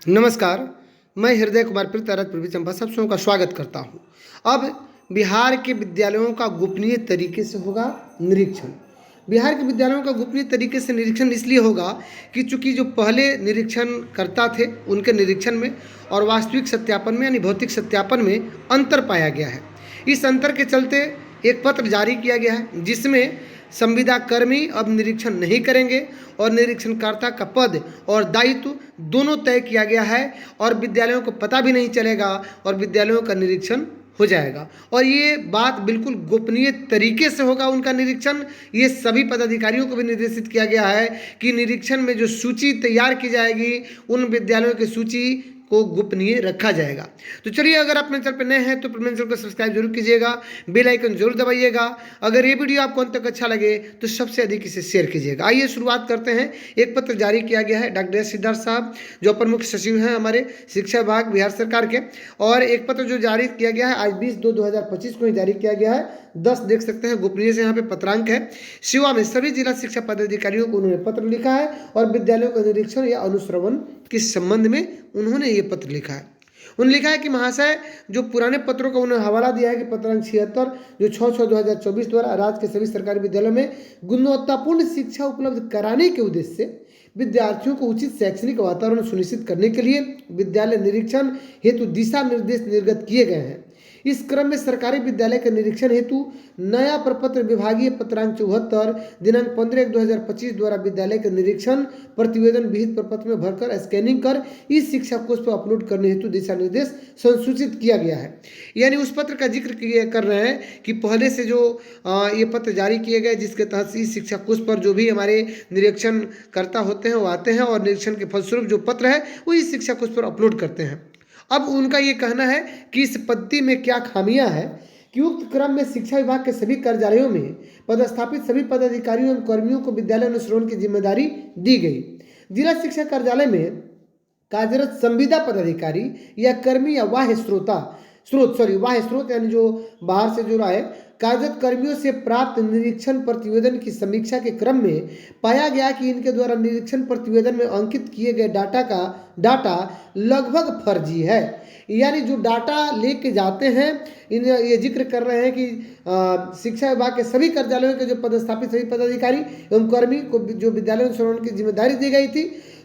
नमस्कार। मैं हृदय कुमार पृथ्वीराज पूर्वी चंपा सब सबों का स्वागत करता हूं। अब बिहार के विद्यालयों का गोपनीय तरीके से होगा निरीक्षण। बिहार के विद्यालयों का गोपनीय तरीके से निरीक्षण इसलिए होगा कि चूंकि जो पहले निरीक्षण करता थे उनके निरीक्षण में और वास्तविक सत्यापन में यानी भौतिक सत्यापन में अंतर पाया गया है। इस अंतर के चलते एक पत्र जारी किया गया है जिसमें संविदा कर्मी अब निरीक्षण नहीं करेंगे और निरीक्षणकर्ता का पद और दायित्व दोनों तय किया गया है और विद्यालयों को पता भी नहीं चलेगा और विद्यालयों का निरीक्षण हो जाएगा। और ये बात बिल्कुल गोपनीय तरीके से होगा उनका निरीक्षण। ये सभी पदाधिकारियों को भी निर्देशित किया गया है कि निरीक्षण में जो सूची तैयार की जाएगी उन विद्यालयों की सूची को गोपनीय रखा जाएगा। तो चलिए, अगर आप मेरे चैनल पर नए हैं तो मेरे चैनल को सब्सक्राइब जरूर कीजिएगा, बेल आइकन जरूर दबाइएगा। अगर ये वीडियो आपको अंत तक अच्छा लगे तो सबसे अधिक इसे शेयर कीजिएगा। आइए शुरुआत करते हैं। एक पत्र जारी किया गया है डॉक्टर एस सिद्धार्थ साहब जो अपर मुख्य सचिव हैं हमारे शिक्षा विभाग बिहार सरकार के, और एक पत्र जो जारी किया गया है आज 20/2/2025 को ही जारी किया गया है। 10 देख सकते हैं, गोपनीय से यहाँ पे पत्रांक है। शिवा में सभी जिला शिक्षा पदाधिकारियों को उन्होंने पत्र लिखा है और विद्यालयों का निरीक्षण या अनुश्रवण के संबंध में उन्होंने ये पत्र लिखा है। उन्होंने लिखा है कि महाशय, जो पुराने पत्रों का उन्होंने हवाला दिया है कि पत्रांक 76 जो 6/6/2024 द्वारा राज्य के सभी सरकारी विद्यालयों में गुणवत्तापूर्ण शिक्षा उपलब्ध कराने के उद्देश्य से विद्यार्थियों को उचित शैक्षणिक वातावरण सुनिश्चित करने के लिए विद्यालय निरीक्षण हेतु दिशा निर्देश निर्गत किए गए हैं। इस क्रम में सरकारी विद्यालय के निरीक्षण हेतु नया प्रपत्र विभागीय पत्रांक 74 दिनांक 15/1/2025 द्वारा विद्यालय के निरीक्षण प्रतिवेदन विहित प्रपत्र में भरकर स्कैनिंग कर इस शिक्षा कोष पर अपलोड करने हेतु दिशा निर्देश संसूचित किया गया है। यानी उस पत्र का जिक्र कर रहे हैं कि पहले से जो ये पत्र जारी किए गए जिसके तहत इस शिक्षा कोष पर जो भी हमारे निरीक्षण करता होते हैं वो आते हैं और निरीक्षण के फलस्वरूप जो पत्र है वो इस शिक्षा कोष पर अपलोड करते हैं। अब उनका ये कहना है कि इस पद्धति में क्या खामियां हैं कि उक्त क्रम में शिक्षा विभाग के सभी कार्यालयों में पदस्थापित सभी पदाधिकारियों एवं कर्मियों को विद्यालय अनुश्रवण की जिम्मेदारी दी गई। जिला शिक्षा कार्यालय में कार्यरत संविदा पदाधिकारी या कर्मी या वाह्य स्रोत यानी जो बाहर से जुड़ा है कार्यरत कर्मियों से प्राप्त निरीक्षण प्रतिवेदन की समीक्षा के क्रम में पाया गया कि इनके द्वारा निरीक्षण प्रतिवेदन में अंकित किए गए डाटा लगभग फर्जी है। यानी जो डाटा लेके जाते हैं ये जिक्र कर रहे हैं कि शिक्षा विभाग के सभी कार्यालयों के जो पदस्थापित सभी पदाधिकारी एवं कर्मी को जो विद्यालय अनुश्रवण की जिम्मेदारी दी गई थी,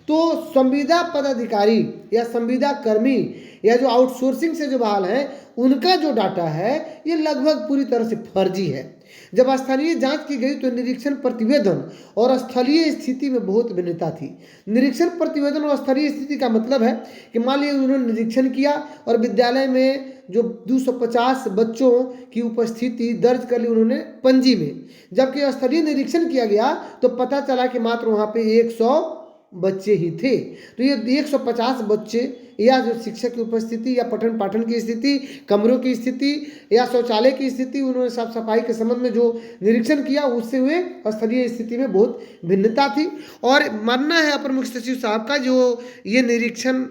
तो संविदा पदाधिकारी या संविदा कर्मी या जो आउटसोर्सिंग से जो बहाल हैं उनका जो डाटा है ये लगभग पूरी तरह से फर्जी है। जब स्थलीय जांच की गई तो निरीक्षण प्रतिवेदन और स्थलीय स्थिति में बहुत भिन्नता थी। निरीक्षण प्रतिवेदन और स्थलीय स्थिति का मतलब है कि मान लीजिए उन्होंने निरीक्षण किया और विद्यालय में जो 250 बच्चों की उपस्थिति दर्ज कर ली उन्होंने पंजी में, जबकि स्थलीय निरीक्षण किया गया तो पता चला कि मात्र वहाँ पे 100 बच्चे ही थे। तो ये 150 बच्चे या जो शिक्षक की उपस्थिति या पठन पाठन की स्थिति, कमरों की स्थिति या शौचालय की स्थिति, उन्होंने साफ सफाई के संबंध में जो निरीक्षण किया उससे हुए स्थलीय स्थिति में बहुत भिन्नता थी। और मानना है अपर मुख्य सचिव साहब का जो ये निरीक्षण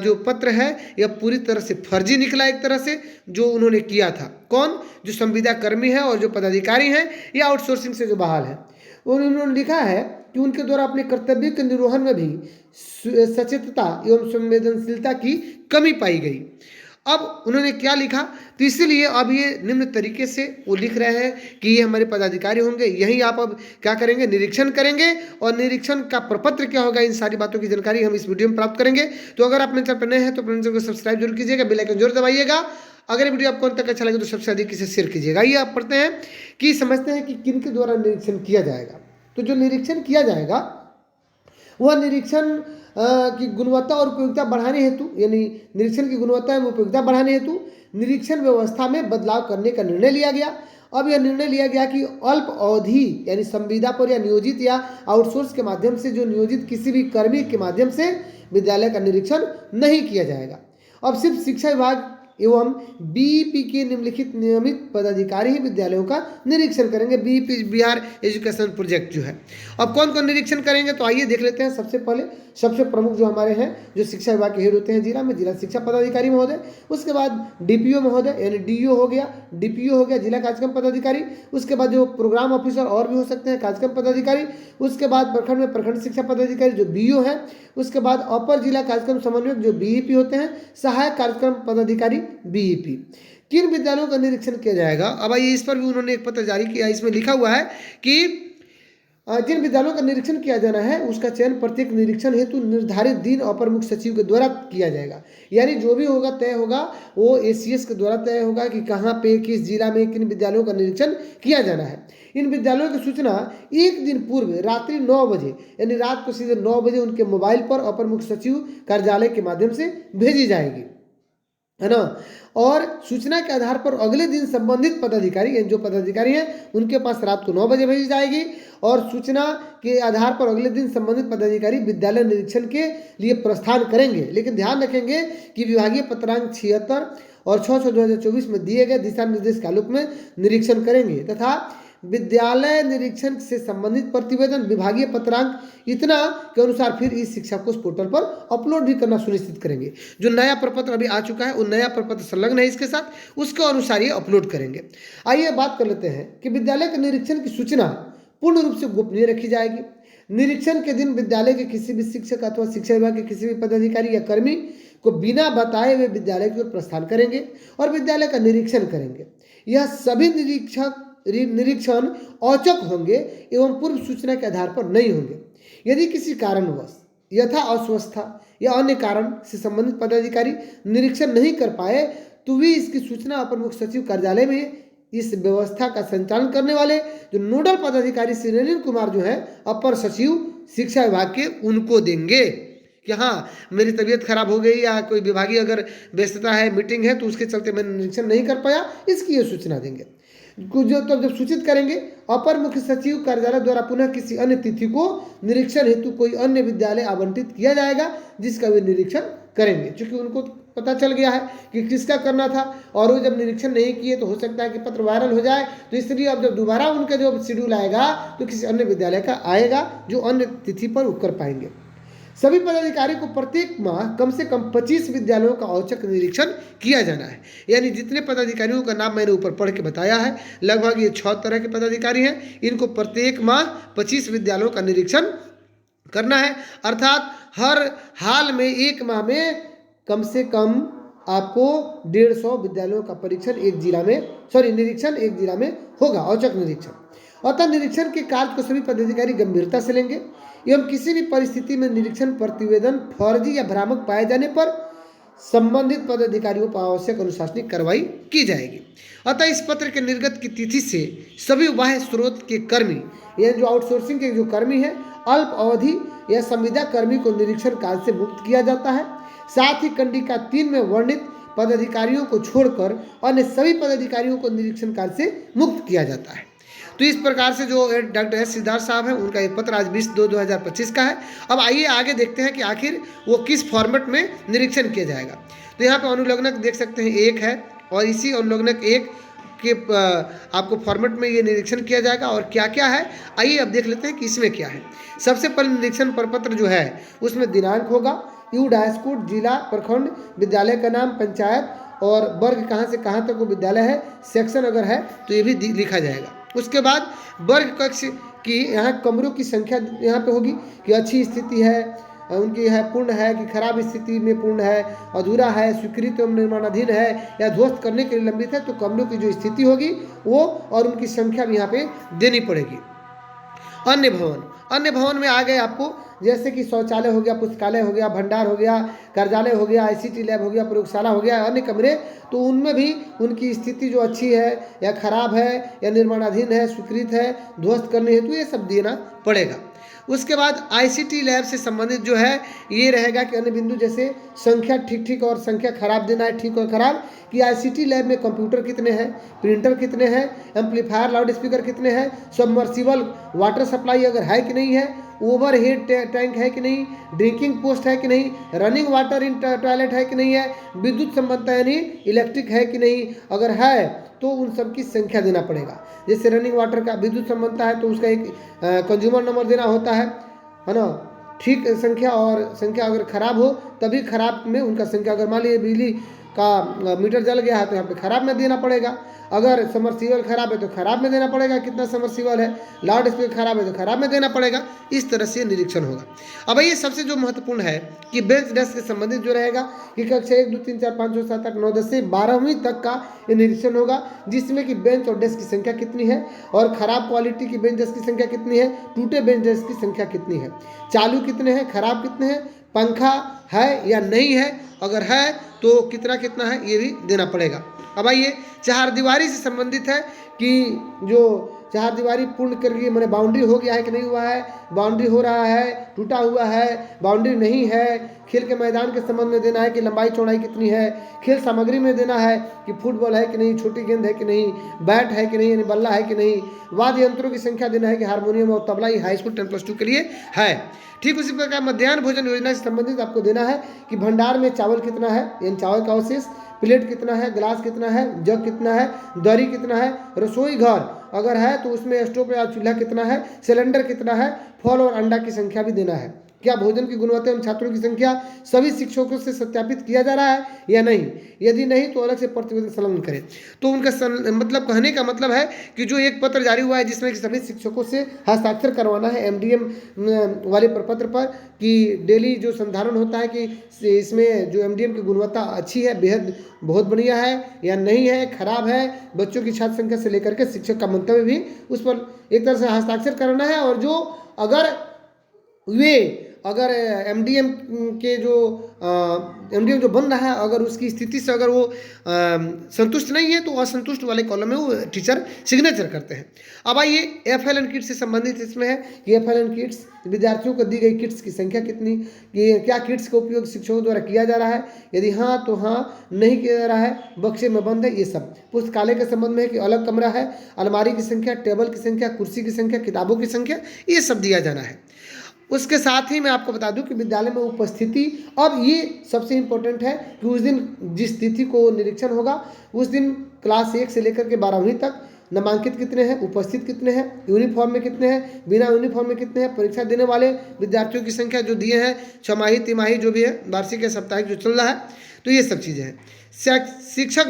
जो पत्र है यह पूरी तरह से फर्जी निकला। एक तरह से जो उन्होंने किया था, कौन, जो संविदा कर्मी है और जो पदाधिकारी हैं या आउटसोर्सिंग से जो बहाल है, उन्होंने लिखा है कि उनके द्वारा अपने कर्तव्य के निर्वहन में भी सचेतता एवं संवेदनशीलता की कमी पाई गई। अब उन्होंने क्या लिखा, तो इसीलिए अब ये निम्न तरीके से वो लिख रहे हैं कि ये हमारे पदाधिकारी होंगे, यही आप अब क्या करेंगे, निरीक्षण करेंगे और निरीक्षण का प्रपत्र क्या होगा, इन सारी बातों की जानकारी हम इस वीडियो में प्राप्त करेंगे। तो अगर आप मेरे चैनल पर नए हैं तो अपने चैनल को सब्सक्राइब जरूर कीजिएगा, बेल आइकन जरूर दबाइएगा। अगर वीडियो आपको अंत तक अच्छा लगे तो सबसे अधिक इसे शेयर कीजिएगा। ये आप पढ़ते हैं कि समझते हैं कि किन के द्वारा निरीक्षण किया जाएगा। तो जो निरीक्षण किया जाएगा वह निरीक्षण की गुणवत्ता और उपयोगिता बढ़ाने हेतु, यानी निरीक्षण की गुणवत्ता एवं उपयोगिता बढ़ाने हेतु निरीक्षण व्यवस्था में बदलाव करने का निर्णय लिया गया। अब यह निर्णय लिया गया कि अल्प अवधि यानी संविदा पर या नियोजित या आउटसोर्स के माध्यम से जो नियोजित किसी भी कर्मी के माध्यम से विद्यालय का निरीक्षण नहीं किया जाएगा। अब सिर्फ शिक्षा विभाग एवं बीईपी के निम्नलिखित नियमित पदाधिकारी ही विद्यालयों का निरीक्षण करेंगे। बीईपी बिहार एजुकेशन प्रोजेक्ट जो है। अब कौन कौन निरीक्षण करेंगे, तो आइए देख लेते हैं। सबसे पहले सबसे प्रमुख जो हमारे हैं, जो शिक्षा विभाग के हेड होते हैं जिला में, जिला शिक्षा पदाधिकारी महोदय। उसके बाद डीपीओ महोदय यानी डीईओ हो गया, डीपीओ हो गया जिला कार्यक्रम पदाधिकारी। उसके बाद जो प्रोग्राम ऑफिसर और भी हो सकते हैं कार्यक्रम पदाधिकारी। उसके बाद प्रखंड में प्रखंड शिक्षा पदाधिकारी जो बीईओ है। उसके बाद अपर जिला कार्यक्रम समन्वयक जो बीईपी होते हैं, सहायक कार्यक्रम पदाधिकारी बीईपी। किन विद्यालयों का निरीक्षण किया जाएगा, अब आइए इस पर भी उन्होंने एक पत्र जारी किया। इसमें लिखा हुआ है कि जिन विद्यालयों का निरीक्षण किया जाना है उसका चयन प्रत्येक निरीक्षण हेतु निर्धारित दिन अपर मुख्य सचिव के द्वारा किया जाएगा। यानी जो भी होगा तय होगा वो एसीएस के द्वारा तय होगा कि कहाँ पे किस जिला में किन विद्यालयों का निरीक्षण किया जाना है। इन विद्यालयों की सूचना एक दिन पूर्व रात्रि 9 बजे यानी रात को सीधे 9 बजे उनके मोबाइल पर अपर मुख्य सचिव कार्यालय के माध्यम से भेजी जाएगी, है ना। और सूचना के आधार पर अगले दिन संबंधित पदाधिकारी यानी जो पदाधिकारी हैं उनके पास रात को 9 बजे भेजी जाएगी। और सूचना के आधार पर अगले दिन संबंधित पदाधिकारी विद्यालय निरीक्षण के लिए प्रस्थान करेंगे। लेकिन ध्यान रखेंगे कि विभागीय पत्रांक 76 और 6/2024 में दिए गए दिशा निर्देश के आलोक में निरीक्षण करेंगे तथा विद्यालय निरीक्षण से संबंधित प्रतिवेदन विभागीय पत्रांक इतना के अनुसार फिर इस शिक्षा कोश पोर्टल पर अपलोड भी करना सुनिश्चित करेंगे। जो नया प्रपत्र अभी आ चुका है वो नया प्रपत्र संलग्न है इसके साथ, उसके अनुसार ये अपलोड करेंगे। आइए बात कर लेते हैं कि विद्यालय के निरीक्षण की सूचना पूर्ण रूप से गोपनीय रखी जाएगी। निरीक्षण के दिन विद्यालय के किसी भी शिक्षक अथवा शिक्षा विभाग के किसी भी पदाधिकारी या कर्मी को बिना बताए हुए विद्यालय की ओर प्रस्थान करेंगे और विद्यालय का निरीक्षण करेंगे। यह सभी निरीक्षण औचक होंगे एवं पूर्व सूचना के आधार पर नहीं होंगे। यदि किसी कारणवश यथा अस्वस्थता या अन्य कारण से संबंधित पदाधिकारी निरीक्षण नहीं कर पाए तो वे इसकी सूचना अपर मुख्य सचिव कार्यालय में इस व्यवस्था का संचालन करने वाले जो नोडल पदाधिकारी श्री नलिन कुमार जो है अपर सचिव शिक्षा विभाग के उनको देंगे कि हाँ मेरी तबीयत खराब हो गई या कोई विभागीय अगर व्यस्तता है, मीटिंग है, तो उसके चलते मैं निरीक्षण नहीं कर पाया, इसकी ये सूचना देंगे। जो तब जब सूचित करेंगे अपर मुख्य सचिव कार्यालय द्वारा पुनः किसी अन्य तिथि को निरीक्षण हेतु कोई अन्य विद्यालय आवंटित किया जाएगा जिसका वे निरीक्षण करेंगे। क्योंकि उनको पता चल गया है कि किसका करना था और वो जब निरीक्षण नहीं किए तो हो सकता है कि पत्र वायरल हो जाए, तो इसलिए अब जब दोबारा उनका जो शेड्यूल आएगा तो किसी अन्य विद्यालय का आएगा जो अन्य तिथि पर वो कर पाएंगे। सभी पदाधिकारी को प्रत्येक माह कम से कम 25 विद्यालयों का औचक निरीक्षण किया जाना है। यानी जितने पदाधिकारियों का नाम मैंने ऊपर पढ़ के बताया है, लगभग ये 6 तरह के पदाधिकारी हैं। इनको प्रत्येक माह 25 विद्यालयों का निरीक्षण करना है। अर्थात हर हाल में एक माह में कम से कम आपको 150 विद्यालयों का निरीक्षण एक जिला में होगा, औचक निरीक्षण। अतः निरीक्षण के कार्य को सभी पदाधिकारी गंभीरता से लेंगे एवं किसी भी परिस्थिति में निरीक्षण प्रतिवेदन फर्जी या भ्रामक पाए जाने पर संबंधित पदाधिकारियों पर आवश्यक अनुशासनिक कार्रवाई की जाएगी। अतः इस पत्र के निर्गत की तिथि से सभी बाह्य स्रोत के कर्मी या जो आउटसोर्सिंग के जो कर्मी हैं अल्प अवधि या संविदा कर्मी को निरीक्षण कार्य से मुक्त किया जाता है। साथ ही कंडिका 3 में वर्णित पदाधिकारियों को छोड़कर अन्य सभी पदाधिकारियों को निरीक्षण कार्य से मुक्त किया जाता है। तो इस प्रकार से जो डॉक्टर एस सिद्धार्थ साहब हैं उनका एक पत्र आज 20/2/2025 का है। अब आइए आगे देखते हैं कि आखिर वो किस फॉर्मेट में निरीक्षण किया जाएगा। तो यहाँ पे अनुलग्नक देख सकते हैं 1 है और इसी अनुलग्नक 1 के आपको फॉर्मेट में ये निरीक्षण किया जाएगा। और क्या क्या है आइए अब देख लेते हैं कि इसमें क्या है। सबसे पहले निरीक्षण प्रपत्र जो है उसमें दिनांक होगा, यू डैश कोड, जिला, प्रखंड, विद्यालय का नाम, पंचायत और वर्ग कहाँ से कहाँ तक वो विद्यालय है, सेक्शन अगर है तो ये भी लिखा जाएगा। उसके बाद वर्ग कक्ष की यहाँ कमरों की संख्या यहाँ पे होगी कि अच्छी स्थिति है उनकी है, पूर्ण है कि खराब स्थिति में पूर्ण है, अधूरा है, स्वीकृत एवं निर्माणाधीन है या ध्वस्त करने के लिए लंबित है। तो कमरों की जो स्थिति होगी वो और उनकी संख्या भी यहाँ पे देनी पड़ेगी। अन्य भवन में आ गए आपको जैसे कि शौचालय हो गया, पुस्तकालय हो गया, भंडार हो गया, कार्यालय हो गया, ICT लैब हो गया, प्रयोगशाला हो गया, अन्य कमरे, तो उनमें भी उनकी स्थिति जो अच्छी है या खराब है या निर्माणाधीन है, स्वीकृत है, ध्वस्त करने हेतु ये सब देना पड़ेगा। उसके बाद ICT लैब से संबंधित जो है ये रहेगा कि अन्य बिंदु जैसे संख्या ठीक और संख्या खराब देना है, ठीक और खराब, कि ICT लैब में कंप्यूटर कितने हैं, प्रिंटर कितने हैं, एम्पलीफायर लाउड स्पीकर कितने हैं, सबमर्सिबल वाटर सप्लाई अगर है कि नहीं है, ओवरहेड टैंक है कि नहीं, ड्रिंकिंग पोस्ट है कि नहीं, रनिंग वाटर इन टॉयलेट है कि नहीं है, विद्युत संबंधता यानी इलेक्ट्रिक है कि नहीं, अगर है तो उन सब की संख्या देना पड़ेगा। जैसे रनिंग वाटर का विद्युत संबंधता है तो उसका एक कंज्यूमर नंबर देना होता है ना, ठीक संख्या, और संख्या अगर खराब हो तभी खराब में उनका संख्या, अगर मान लीजिए बिजली का मीटर जल गया है तो यहाँ पे खराब में देना पड़ेगा, अगर समरसीबल खराब है तो खराब में देना पड़ेगा, कितना समरसीबल है, लाउड स्पीकर खराब है तो खराब में देना पड़ेगा। इस तरह से निरीक्षण होगा। अब ये सबसे जो महत्वपूर्ण है कि बेंच डेस्क से संबंधित जो रहेगा कि कक्षा 1 2 3 4 5 6 7 8 9 10 से 12वीं तक का ये निरीक्षण होगा, जिसमें कि बेंच और डेस्क की संख्या कितनी है, और खराब क्वालिटी की बेंच डेस्क की संख्या कितनी है, टूटे बेंच डेस्क की संख्या कितनी है, चालू कितने हैं, खराब कितने हैं, पंखा है या नहीं है, अगर है तो कितना कितना है, ये भी देना पड़ेगा। अब आइए चारदीवारी से संबंधित है कि जो चारदीवारी पूर्ण करके मैंने बाउंड्री हो गया है कि नहीं हुआ है, बाउंड्री हो रहा है, टूटा हुआ है, बाउंड्री नहीं है, खेल के मैदान के संबंध में देना है कि लंबाई चौड़ाई कितनी है, खेल सामग्री में देना है कि फुटबॉल है कि नहीं, छोटी गेंद है कि नहीं, बैट है कि नहीं, यानी बल्ला है कि नहीं, वाद्य यंत्रों की संख्या देना है कि हारमोनियम और तबला, ये हाई स्कूल 10+2 के लिए है। ठीक उसी प्रकार मध्याह्न भोजन योजना से संबंधित आपको देना है कि भंडार में चावल कितना है, यानी चावल का अवशेष, प्लेट कितना है, गिलास कितना है, जग कितना है, दरी कितना है, रसोई घर अगर है तो उसमें स्टोव या चूल्हा कितना है, सिलेंडर कितना है, फल और अंडा की संख्या भी देना है। क्या भोजन की गुणवत्ता एवं छात्रों की संख्या सभी शिक्षकों से सत्यापित किया जा रहा है या नहीं, यदि नहीं तो अलग से प्रतिवेदन संलग्न करें। तो उनका मतलब कहने का मतलब है कि जो एक पत्र जारी हुआ है जिसमें कि सभी शिक्षकों से हस्ताक्षर करवाना है एमडीएम वाले प्रपत्र पर कि डेली जो संधारण होता है कि इसमें जो एमडीएम की गुणवत्ता अच्छी है, बेहद बहुत बढ़िया है या नहीं है, खराब है, बच्चों की छात्र संख्या से लेकर के शिक्षक का मंतव्य भी उस पर एक तरह से हस्ताक्षर करना है। और जो अगर एमडीएम के जो एमडीएम जो बन रहा है अगर उसकी स्थिति से अगर वो संतुष्ट नहीं है तो असंतुष्ट वाले कॉलम में वो टीचर सिग्नेचर करते हैं। अब आइए FLN किट्स से संबंधित इसमें है कि FLN किट्स विद्यार्थियों को दी गई किट्स की संख्या कितनी, क्या किट्स का उपयोग शिक्षकों द्वारा किया जा रहा है, यदि हाँ तो हाँ, नहीं किया जा रहा है, बक्से में बंद है, ये सब। पुस्तकालय के संबंध में है कि अलग कमरा है, अलमारी की संख्या, टेबल की संख्या, कुर्सी की संख्या, किताबों की संख्या, ये सब दिया जाना है। उसके साथ ही मैं आपको बता दूं कि विद्यालय में उपस्थिति, अब ये सबसे इम्पोर्टेंट है कि उस दिन जिस तिथि को निरीक्षण होगा उस दिन क्लास 1 से लेकर के 12वीं तक नामांकित कितने हैं, उपस्थित कितने हैं, यूनिफॉर्म में कितने हैं, बिना यूनिफॉर्म में कितने हैं, परीक्षा देने वाले विद्यार्थियों की संख्या जो दिए हैं, छमाही तिमाही जो भी है, वार्षिक या साप्ताहिक जो चल रहा है, तो ये सब चीज़ें हैं। शिक्षक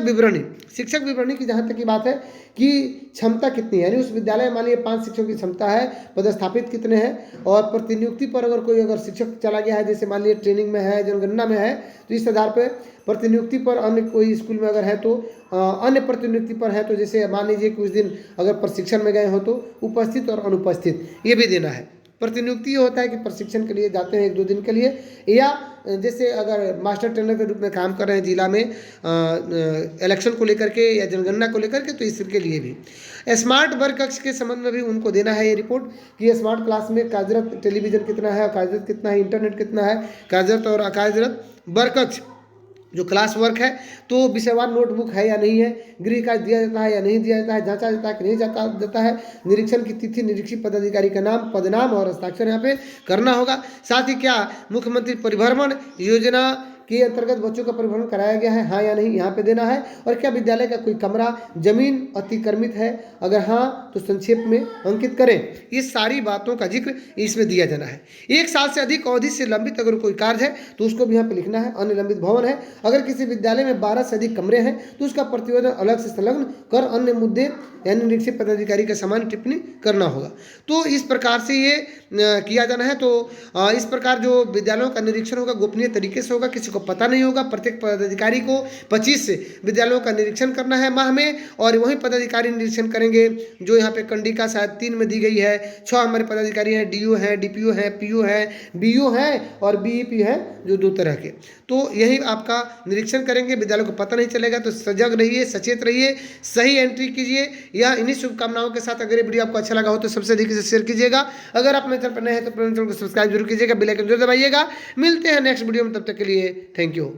विवरणी की जहाँ तक की बात है कि क्षमता कितनी है, यानी उस विद्यालय में मान लीजिए 5 शिक्षकों की क्षमता है, पदस्थापित कितने हैं, और प्रतिनियुक्ति पर अगर शिक्षक चला गया है, जैसे मान लीजिए ट्रेनिंग में है, जनगणना में है, तो इस आधार पर प्रतिनियुक्ति पर अन्य कोई स्कूल में अगर है तो अन्य प्रतिनियुक्ति पर है तो जैसे मान लीजिए कि उस दिन अगर प्रशिक्षण में गए हो तो उपस्थित और अनुपस्थित ये भी देना है। प्रतिनियुक्ति ये होता है कि प्रशिक्षण के लिए जाते हैं 1-2 दिन के लिए, या जैसे अगर मास्टर ट्रेनर के रूप में काम कर रहे हैं जिला में इलेक्शन को लेकर के या जनगणना को लेकर के, तो इसके लिए भी। स्मार्ट वर्ग कक्ष के संबंध में भी उनको देना है ये रिपोर्ट कि स्मार्ट क्लास में कार्यरत टेलीविजन कितना है, कार्यरत कितना है, इंटरनेट कितना है, कार्यरत और अकार्यरत वर्ग कक्ष जो क्लास वर्क है तो विषयवार नोटबुक है या नहीं है, गृह कार्य दिया जाता है या नहीं दिया जाता है, जांचा जाता है कि नहीं जाता है, निरीक्षण की तिथि, निरीक्षित पदाधिकारी का नाम, पदनाम और हस्ताक्षर यहाँ पे करना होगा। साथ ही क्या मुख्यमंत्री परिभ्रमण योजना के अंतर्गत बच्चों का परिभ्रमण कराया गया है, हाँ या नहीं, यहाँ पे देना है। और क्या विद्यालय का कोई कमरा जमीन अतिक्रमित है, अगर हाँ तो संक्षेप में अंकित करें। ये सारी बातों का जिक्र इसमें दिया जाना है। 1 साल से अधिक अवधि से लंबित अगर कोई कार्य है तो उसको भी यहाँ पे लिखना है। अन्य लंबित भवन है, अगर किसी विद्यालय में 12 से अधिक कमरे हैं तो उसका प्रतिवेदन अलग से संलग्न कर अन्य मुद्दे यानी निरीक्षित पदाधिकारी का सामान्य टिप्पणी करना होगा। तो इस प्रकार से ये किया जाना है। तो इस प्रकार जो विद्यालयों का निरीक्षण होगा गोपनीय तरीके से होगा, किसी को पता नहीं होगा। प्रत्येक पदाधिकारी को 25 विद्यालयों का निरीक्षण करना है माह में, और वही पदाधिकारी निरीक्षण करेंगे जो यहाँ पे कंडिका शायद 3 में दी गई है। 6 हमारे पदाधिकारी हैं, DO हैं, DPO हैं, PO हैं, BO हैं और BEP हैं, जो 2 तरह के। तो यही आपका निरीक्षण करेंगे, विद्यालय को पता नहीं चलेगा। तो सजग रहिए, सचेत रहिए, सही एंट्री कीजिए। या इन्हीं शुभकामनाओं के साथ अगर ये वीडियो आपको अच्छा लगा हो तो सबसे अधिक से शेयर कीजिएगा। अगर आप मेरे चैनल पर नए हैं तो अपने चैनल को सब्सक्राइब जरूर कीजिएगा, बेल आइकन जरूर दबाइएगा। मिलते हैं नेक्स्ट वीडियो में, तब तक के लिए थैंक यू।